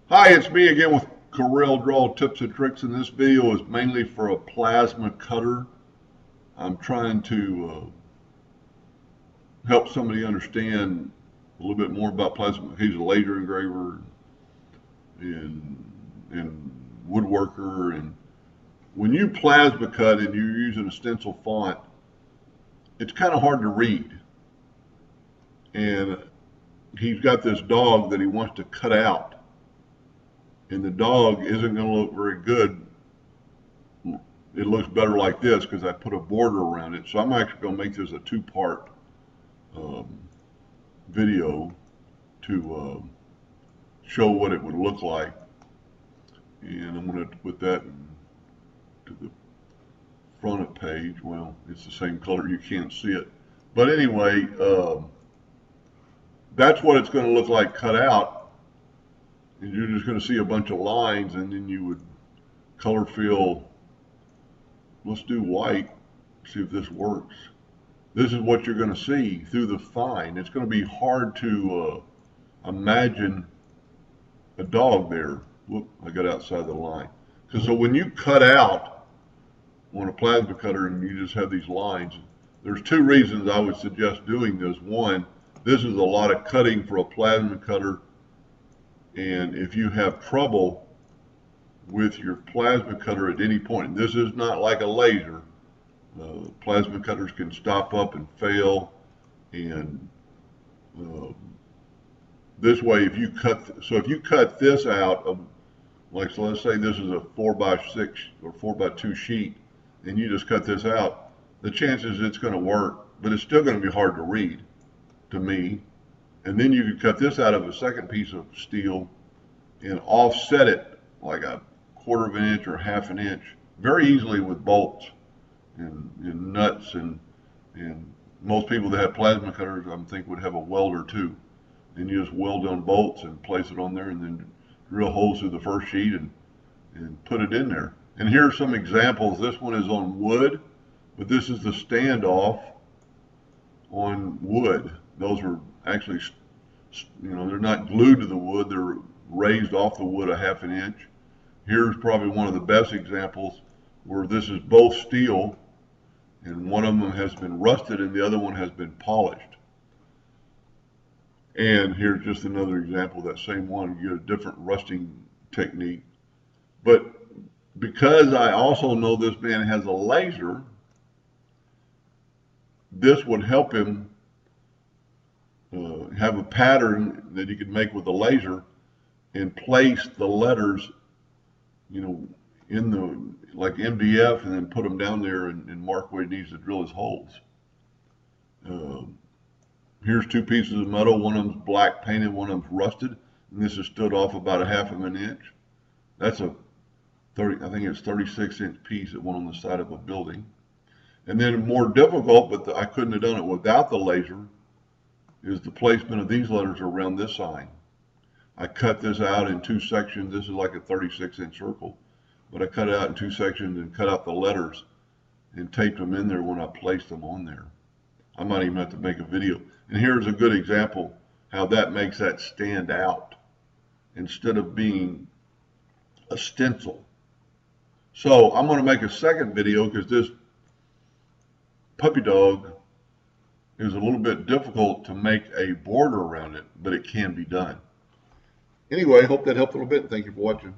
Hi, it's me again with Corel Draw Tips and Tricks, and this video is mainly for a plasma cutter. I'm trying to help somebody understand a little bit more about plasma. He's a laser engraver and woodworker, and when you plasma cut and you're using a stencil font, it's kind of hard to read. And he's got this dog that he wants to cut out, and the dog isn't going to look very good. It looks better like this because I put a border around it. So I'm actually going to make this a two-part um, video to show what it would look like. And I'm going to put that to the front of the page. Well, it's the same color. You can't see it. But anyway, that's what it's going to look like cut out. And you're just going to see a bunch of lines, and then you would color fill. Let's do white, see if this works. This is what you're going to see through the fine. It's going to be hard to imagine a dog there. Whoop, I got outside the line. Because so when you cut out on a plasma cutter and you just have these lines, there's two reasons I would suggest doing this. One, this is a lot of cutting for a plasma cutter, and if you have trouble with your plasma cutter at any point, and this is not like a laser, plasma cutters can stop up and fail, and this way if you cut this out of, like, so let's say this is a 4x6 or 4x2 sheet, and you just cut this out, the chances it's going to work, but it's still going to be hard to read to me. And then you could cut this out of a second piece of steel and offset it like a 1/4 of an inch or 1/2 an inch very easily with bolts and nuts, and most people that have plasma cutters, I think, would have a welder too. And you just weld on bolts and place it on there, and then drill holes through the first sheet and put it in there. And here are some examples. This one is on wood, but this is the standoff on wood. Those are actually, they're not glued to the wood. They're raised off the wood a 1/2 an inch. Here's probably one of the best examples where this is both steel, and one of them has been rusted and the other one has been polished. And here's just another example of that same one. You get a different rusting technique. But because I also know this man has a laser, this would help him have a pattern that he could make with a laser and place the letters, in the, like MDF, and then put them down there and mark where he needs to drill his holes. Here's two pieces of metal. One of them's black painted, one of them's rusted, and this is stood off about a 1/2 of an inch. That's a 30, I think it's 36-inch piece that went on the side of a building. And then more difficult, but I couldn't have done it without the laser, is the placement of these letters around this sign. I cut this out in 2 sections. This is like a 36-inch circle, but I cut it out in 2 sections and cut out the letters and taped them in there when I placed them on there. I might even have to make a video. And here's a good example how that makes that stand out instead of being a stencil. So I'm going to make a second video because this puppy dog is a little bit difficult to make a border around it, but it can be done. Anyway, I hope that helped a little bit. Thank you for watching.